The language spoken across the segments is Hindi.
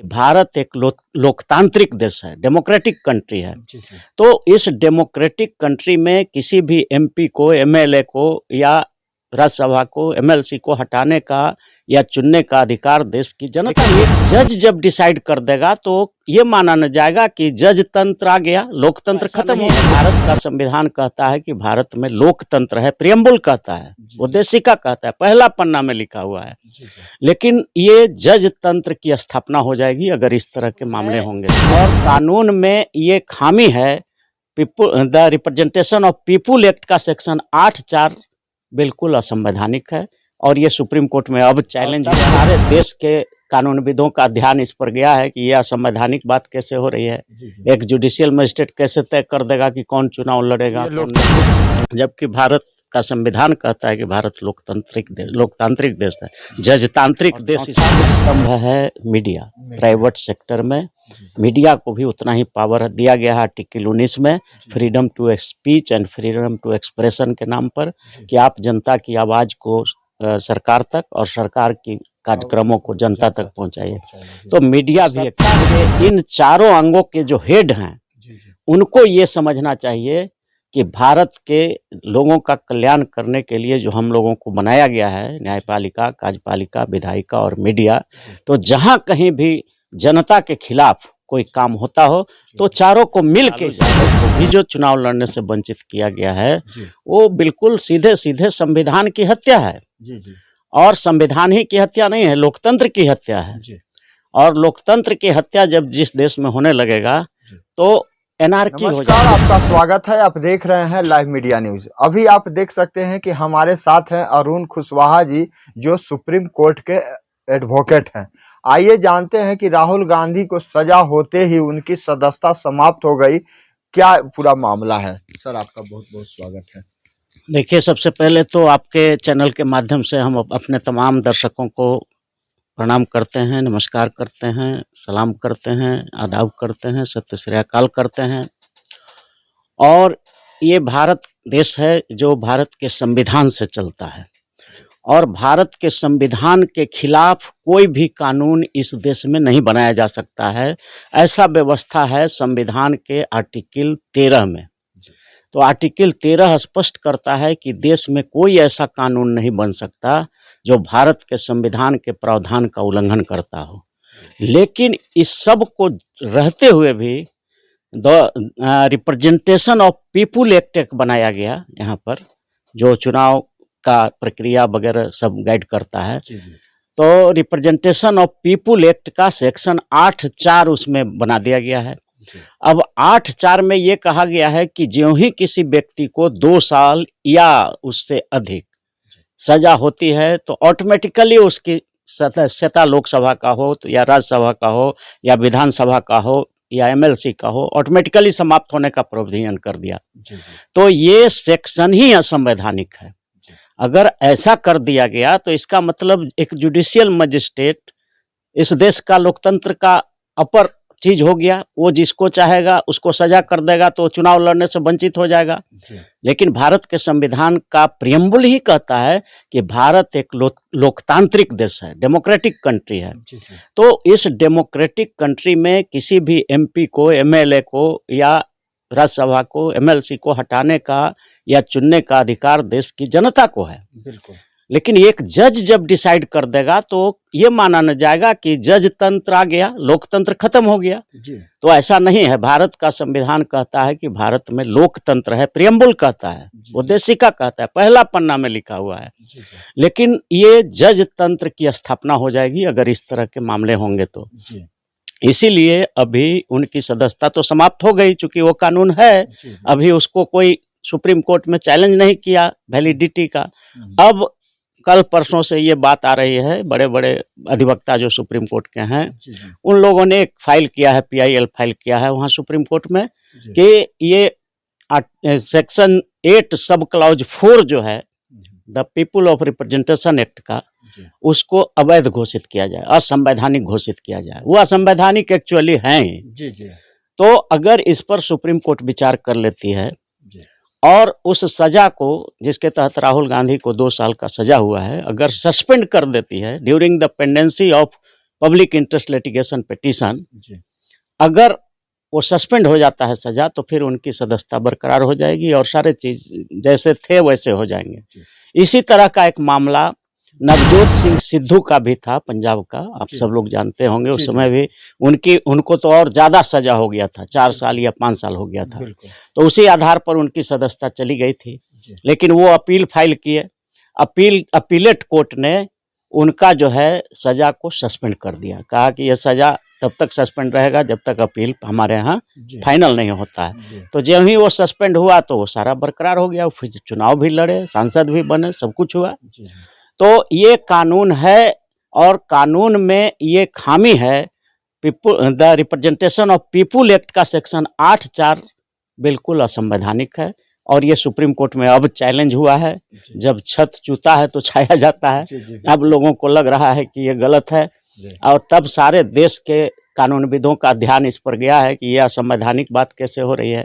भारत एक लोकतांत्रिक देश है, डेमोक्रेटिक कंट्री है। जी, जी। तो इस डेमोक्रेटिक कंट्री में किसी भी एमपी को, एमएलए को या राज्यसभा को, एमएलसी को हटाने का या चुनने का अधिकार देश की जनता है। एक जज जब डिसाइड कर देगा तो ये माना न जाएगा कि जज तंत्र आ गया, लोकतंत्र खत्म हो गया। भारत का संविधान कहता है कि भारत में लोकतंत्र है, प्रियम्बल कहता है, उद्देशिका कहता है, पहला पन्ना में लिखा हुआ है। लेकिन ये जज तंत्र की स्थापना हो जाएगी अगर इस तरह के मामले होंगे। और कानून में ये खामी है, the representation of people act का सेक्शन 8(4) बिल्कुल असंवैधानिक है और ये सुप्रीम कोर्ट में अब चैलेंज हुआ। सारे देश के कानूनविदों का ध्यान इस पर गया है कि यह असंवैधानिक बात कैसे हो रही है। एक जुडिशियल मजिस्ट्रेट कैसे तय कर देगा कि कौन चुनाव लड़ेगा, जबकि भारत का संविधान कहता है कि भारत लोकतांत्रिक देश है, जजतांत्रिक देश। स्तंभ है मीडिया, प्राइवेट सेक्टर में मीडिया को भी उतना ही पावर दिया गया है आर्टिकल 19 में, freedom to speech and freedom to expression के नाम पर, कि आप जनता की आवाज़ को सरकार तक और सरकार की कार्यक्रमों को जनता तक पहुंचाइए। तो मीडिया भी इन चारों अंगों के जो हेड हैं उनको ये समझना चाहिए कि भारत के लोगों का कल्याण करने के लिए जो हम लोगों को बनाया गया है, न्यायपालिका, कार्यपालिका, विधायिका और मीडिया, तो जहां कहीं भी जनता के खिलाफ कोई काम होता हो तो चारों को मिल के भी जो चुनाव लड़ने से वंचित किया गया है वो बिल्कुल सीधे सीधे संविधान की हत्या है। और संविधान ही की हत्या नहीं है, लोकतंत्र की हत्या है। और लोकतंत्र की हत्या जब जिस देश में होने लगेगा तो एनार्की हो जाएगी। आपका स्वागत है, आप देख रहे हैं लाइव मीडिया न्यूज। अभी आप देख सकते हैं कि हमारे साथ हैं अरुण कुशवाहा जी, जो सुप्रीम कोर्ट के एडवोकेट हैं। आइए जानते हैं कि राहुल गांधी को सजा होते ही उनकी सदस्यता समाप्त हो गई, क्या पूरा मामला है। सर आपका बहुत बहुत स्वागत है। देखिए, सबसे पहले तो आपके चैनल के माध्यम से हम अपने तमाम दर्शकों को प्रणाम करते हैं, नमस्कार करते हैं, सलाम करते हैं, आदाब करते हैं, सत्य श्री अकाल करते हैं। और ये भारत देश है जो भारत के संविधान से चलता है और भारत के संविधान के खिलाफ कोई भी कानून इस देश में नहीं बनाया जा सकता है। ऐसा व्यवस्था है संविधान के आर्टिकल 13 में। तो आर्टिकल 13 स्पष्ट करता है कि देश में कोई ऐसा कानून नहीं बन सकता जो भारत के संविधान के प्रावधान का उल्लंघन करता हो। लेकिन इस सब को रहते हुए भी the representation of people act बनाया गया यहाँ पर, जो चुनाव का प्रक्रिया वगैरह सब गाइड करता है। तो रिप्रेजेंटेशन ऑफ पीपुल एक्ट का सेक्शन 8(4) उसमें बना दिया गया है। अब 8(4) में ये कहा गया है कि ज्यों ही किसी व्यक्ति को 2 साल या उससे अधिक सजा होती है तो ऑटोमेटिकली उसकी सदस्यता लोकसभा का हो तो या राज्यसभा का हो या विधानसभा का हो या एमएलसी का हो, ऑटोमेटिकली समाप्त होने का प्रावधान कर दिया। तो ये सेक्शन ही असंवैधानिक है। अगर ऐसा कर दिया गया तो इसका मतलब एक जुडिशियल मजिस्ट्रेट इस देश का लोकतंत्र का अपर चीज हो गया। वो जिसको चाहेगा उसको सजा कर देगा तो चुनाव लड़ने से वंचित हो जाएगा। लेकिन भारत के संविधान का प्रियम्बल ही कहता है कि भारत एक लोकतांत्रिक देश है, डेमोक्रेटिक कंट्री है। तो इस डेमोक्रेटिक कंट्री में किसी भी एमपी को, एमएलए को या राज्यसभा को, एमएलसी को हटाने का या चुनने का अधिकार देश की जनता को है। बिल्कुल। लेकिन एक जज जब डिसाइड कर देगा तो ये माना न जाएगा कि जज तंत्र आ गया, लोकतंत्र खत्म हो गया। तो ऐसा नहीं है। भारत का संविधान कहता है कि भारत में लोकतंत्र है, प्रियम्बल कहता है, उद्देशिका कहता है, पहला पन्ना में लिखा हुआ है। लेकिन ये जज तंत्र की स्थापना हो जाएगी अगर इस तरह के मामले होंगे तो। इसीलिए अभी उनकी सदस्यता तो समाप्त हो गई, चूंकि वो कानून है। अभी उसको कोई सुप्रीम कोर्ट में चैलेंज नहीं किया वैलिडिटी का। अब कल परसों से ये बात आ रही है, बड़े बड़े अधिवक्ता जो सुप्रीम कोर्ट के हैं उन लोगों ने एक फाइल किया है, PIL फाइल किया है वहाँ सुप्रीम कोर्ट में कि ये सेक्शन 8 सब क्लॉज 4 जो है the people of representation act का, उसको अवैध घोषित किया जाए, असंवैधानिक घोषित किया जाए। वो असंवैधानिक एक्चुअली हैं। तो अगर इस पर सुप्रीम कोर्ट विचार कर लेती है और उस सजा को, जिसके तहत राहुल गांधी को 2 साल का सजा हुआ है, अगर सस्पेंड कर देती है during the pendency of public interest litigation petition, जी अगर वो सस्पेंड हो जाता है सजा, तो फिर उनकी सदस्यता बरकरार हो जाएगी और सारे चीज जैसे थे वैसे हो जाएंगे। इसी तरह का एक मामला नवजोत सिंह सिद्धू का भी था, पंजाब का, आप सब लोग जानते होंगे। उस समय भी उनको तो और ज्यादा सजा हो गया था, 4 साल या 5 साल हो गया था। तो उसी आधार पर उनकी सदस्यता चली गई थी, लेकिन वो अपील फाइल किए। अपीलेट कोर्ट ने उनका जो है सजा को सस्पेंड कर दिया, कहा कि यह सजा तब तक सस्पेंड रहेगा जब तक अपील हमारे यहाँ फाइनल नहीं होता है। तो जब ही वो सस्पेंड हुआ तो वो सारा बरकरार हो गया, फिर चुनाव भी लड़े, सांसद भी बने, सब कुछ हुआ। तो ये कानून है, और कानून में ये खामी है। The representation of people act का सेक्शन 8(4) बिल्कुल असंवैधानिक है, और ये सुप्रीम कोर्ट में अब चैलेंज हुआ है। जब छत चूता है तो छाया जाता है। अब लोगों को लग रहा है कि ये गलत है, और तब सारे देश के कानूनविदों का ध्यान इस पर गया है कि यह असंवैधानिक बात कैसे हो रही है।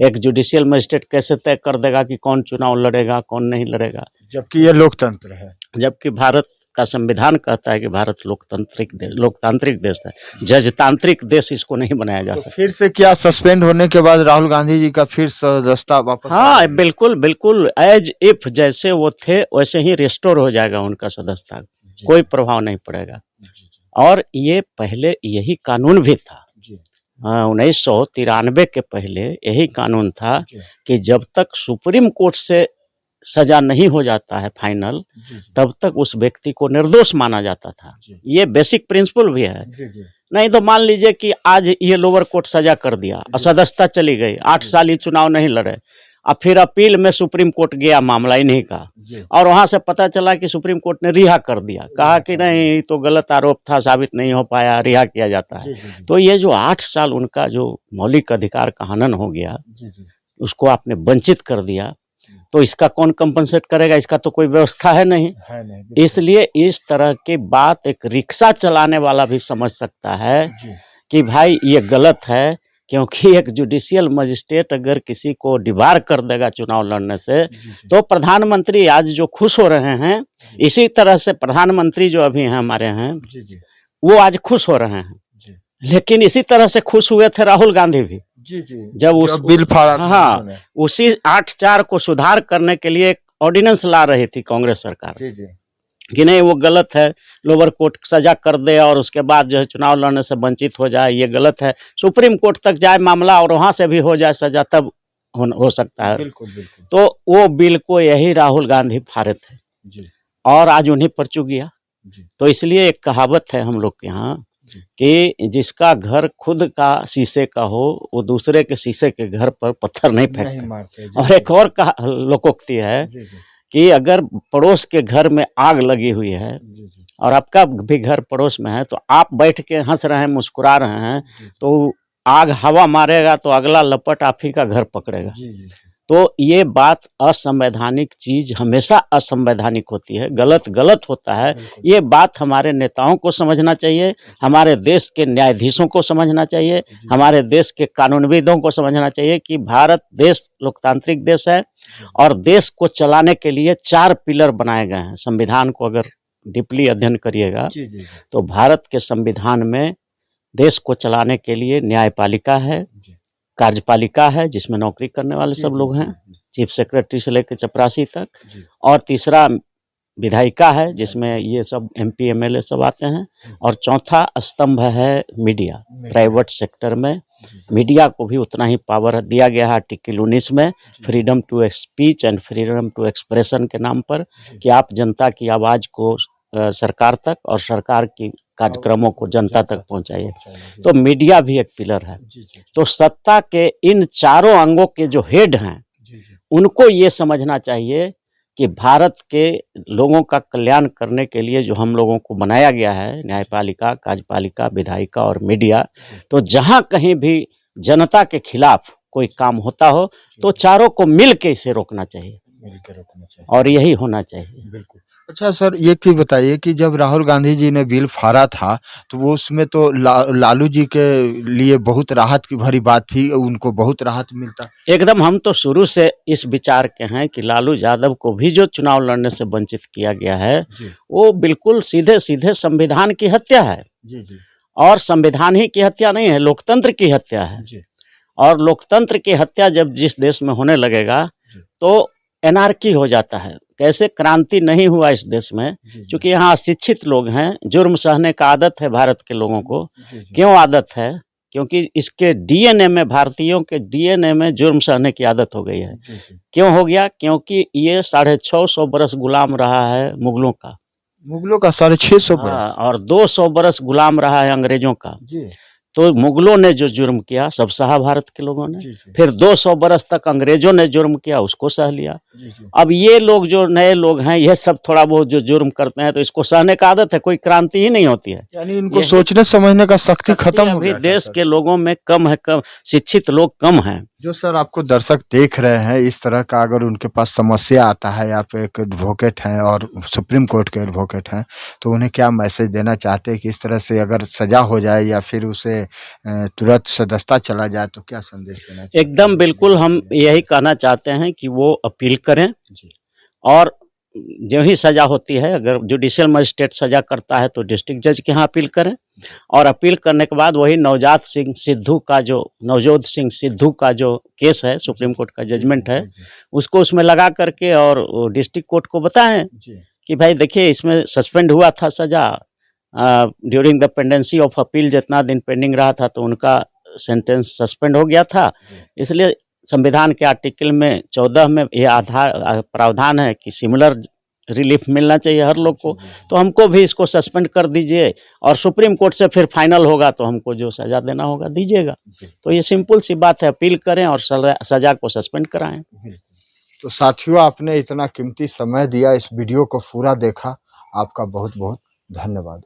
एक जुडिशियल मजिस्ट्रेट कैसे तय कर देगा कि कौन चुनाव लड़ेगा, कौन नहीं लड़ेगा, जबकि ये लोकतंत्र है। जबकि भारत का संविधान कहता है कि भारत लोकतांत्रिक देश है, जजतांत्रिक देश इसको नहीं बनाया जा सकता। फिर से क्या सस्पेंड होने के बाद राहुल गांधी जी का फिर सदस्यता वापस? हाँ, बिल्कुल बिल्कुल, एज इफ जैसे वो थे वैसे ही रिस्टोर हो जाएगा उनका सदस्यता, कोई प्रभाव नहीं पड़ेगा। और ये पहले यही कानून भी था, 1993 के पहले यही कानून था कि जब तक सुप्रीम कोर्ट से सजा नहीं हो जाता है फाइनल, तब तक उस व्यक्ति को निर्दोष माना जाता था। ये बेसिक प्रिंसिपल भी है। नहीं तो मान लीजिए कि आज ये लोअर कोर्ट सजा कर दिया, सदस्यता चली गई, 8 साल ही चुनाव नहीं लड़े, अब फिर अपील में सुप्रीम कोर्ट गया मामला इन्हीं का, और वहां से पता चला कि सुप्रीम कोर्ट ने रिहा कर दिया, कहा कि नहीं तो गलत आरोप था, साबित नहीं हो पाया, रिहा किया जाता है। तो ये जो 8 साल उनका जो मौलिक अधिकार का हनन हो गया, उसको आपने वंचित कर दिया, तो इसका कौन कंपनसेट करेगा? इसका तो कोई व्यवस्था है नहीं। इसलिए इस तरह की बात एक रिक्शा चलाने वाला भी समझ सकता है कि भाई ये गलत है, क्योंकि एक जुडिशियल मजिस्ट्रेट अगर किसी को डिबार कर देगा चुनाव लड़ने से, तो प्रधानमंत्री आज जो खुश हो रहे हैं, इसी तरह से प्रधानमंत्री जो अभी हैं हमारे हैं, वो आज खुश हो रहे हैं। लेकिन इसी तरह से खुश हुए थे राहुल गांधी भी, जब उस बिल फाड़ा। हाँ, उसी 8(4) को सुधार करने के लिए एक ऑर्डिनेंस ला रही थी कांग्रेस सरकार कि नहीं वो गलत है, लोअर कोर्ट सजा कर दे और उसके बाद जो है चुनाव लड़ने से वंचित हो जाए, ये गलत है। सुप्रीम कोर्ट तक जाए मामला और वहां से भी हो जाए सजा, तब हो सकता है। बिल्कुल। तो वो बिल को यही राहुल गांधी फाड़े थे, और आज उन्हीं पर चुक गया। तो इसलिए एक कहावत है हम लोग के यहाँ कि जिसका घर खुद का शीशे का हो, वो दूसरे के शीशे के घर पर पत्थर नहीं फेंकते। और एक और लोकोक्ति है कि अगर पड़ोस के घर में आग लगी हुई है और आपका भी घर पड़ोस में है, तो आप बैठ के हंस रहे हैं, मुस्कुरा रहे हैं, तो आग हवा मारेगा तो अगला लपट आप ही का घर पकड़ेगा। तो ये बात असंवैधानिक चीज हमेशा असंवैधानिक होती है, गलत होता है। ये बात हमारे नेताओं को समझना चाहिए, हमारे देश के न्यायाधीशों को समझना चाहिए, हमारे देश के कानूनविदों को समझना चाहिए कि भारत देश लोकतांत्रिक देश है, और देश को चलाने के लिए 4 पिलर बनाए गए हैं। संविधान को अगर डीपली अध्ययन करिएगा तो भारत के संविधान में देश को चलाने के लिए न्यायपालिका है, कार्यपालिका है जिसमें नौकरी करने वाले सब लोग हैं, चीफ सेक्रेटरी से लेकर चपरासी तक, और तीसरा विधायिका है जिसमें ये सब MP MLA सब आते हैं, और चौथा स्तंभ है मीडिया। प्राइवेट सेक्टर में मीडिया को भी उतना ही पावर दिया गया है आर्टिकल 19 में, freedom to speech and freedom to expression के नाम पर, कि आप जनता की आवाज़ को सरकार तक और सरकार की कार्यक्रमों को जनता तक पहुंचाइए। तो मीडिया भी एक पिलर है। तो सत्ता के इन 4 अंगों के जो हेड हैं, उनको ये समझना चाहिए कि भारत के लोगों का कल्याण करने के लिए जो हम लोगों को बनाया गया है, न्यायपालिका, कार्यपालिका, विधायिका और मीडिया, तो जहां कहीं भी जनता के खिलाफ कोई काम होता हो तो चारों को मिल के इसे रोकना चाहिए, और यही होना चाहिए। बिल्कुल। अच्छा सर, ये चीज़ बताइए कि जब राहुल गांधी जी ने बिल फाड़ा था, तो वो उसमें तो लालू जी के लिए बहुत राहत की भरी बात थी, उनको बहुत राहत मिलता। एकदम हम तो शुरू से इस विचार के हैं कि लालू यादव को भी जो चुनाव लड़ने से वंचित किया गया है, जी, वो बिल्कुल सीधे-सीधे संविधान की हत्या है जी, जी, और संविधान ही की हत्या नहीं है, लोकतंत्र की हत्या है। जी, और लोकतंत्र की हत्या जब जिस देश में होने लगेगा, जी, तो एनार्की हो जाता है। कैसे क्रांति नहीं हुआ इस देश में, जी, जी, चूँकि यहाँ अशिक्षित लोग हैं, जुर्म सहने का आदत है भारत के लोगों को। जी, जी, क्यों आदत है? क्योंकि इसके डीएनए में, भारतीयों के डीएनए में जुर्म सहने की आदत हो गई है। जी, जी। क्यों हो गया? क्योंकि ये 650 बरस गुलाम रहा है मुगलों का। मुगलों का 650 हाँ, बरस। और 200 बरस गुलाम रहा है अंग्रेजों का। जी, तो मुगलों ने जो जुर्म किया सब सहा भारत के लोगों ने। जी, जी, फिर 200 बरस तक अंग्रेजों ने जुर्म किया, उसको सह लिया। जी, जी। अब ये लोग जो नए लोग हैं, ये सब थोड़ा बहुत जो जुर्म करते हैं, तो इसको सहने का आदत है, कोई क्रांति ही नहीं होती है। यानी इनको ये सोचने समझने का शक्ति शक्ति खत्म हो अभी गया क्या देश सर? के लोगों में कम है, कम शिक्षित लोग कम हैं। जो सर आपको दर्शक देख रहे हैं, इस तरह का अगर उनके पास समस्या आता है, आप एक एडवोकेट हैं और सुप्रीम कोर्ट के एडवोकेट हैं, तो उन्हें क्या मैसेज देना चाहते हैं कि इस तरह से अगर सज़ा हो जाए या फिर उसे तुरंत सदस्यता चला जाए, तो क्या संदेश देना चाहते हैं? एकदम बिल्कुल हम यही कहना चाहते हैं कि वो अपील करें जी, और जो ही सज़ा होती है, अगर जुडिशियल मजिस्ट्रेट सज़ा करता है तो डिस्ट्रिक्ट जज के यहाँ अपील करें और अपील करने के बाद वही नवजोत सिंह सिद्धू का जो केस है, सुप्रीम कोर्ट का जजमेंट है, जी, उसको उसमें लगा करके और वो डिस्ट्रिक्ट कोर्ट को बताएं जी, कि भाई देखिए इसमें सस्पेंड हुआ था सज़ा during the pendency of appeal, जितना दिन पेंडिंग रहा था तो उनका सेंटेंस सस्पेंड हो गया था। जी, इसलिए संविधान के आर्टिकल में 14 में ये प्रावधान है कि सिमिलर रिलीफ मिलना चाहिए हर लोग को, जी, जी, तो हमको भी इसको सस्पेंड कर दीजिए और सुप्रीम कोर्ट से फिर फाइनल होगा तो हमको जो सज़ा देना होगा दीजिएगा। जी, तो ये सिंपल सी बात है, अपील करें और सज़ा को सस्पेंड कराएं। बिल्कुल। तो साथियों, आपने इतना कीमती समय दिया, इस वीडियो को पूरा देखा, आपका बहुत-बहुत धन्यवाद।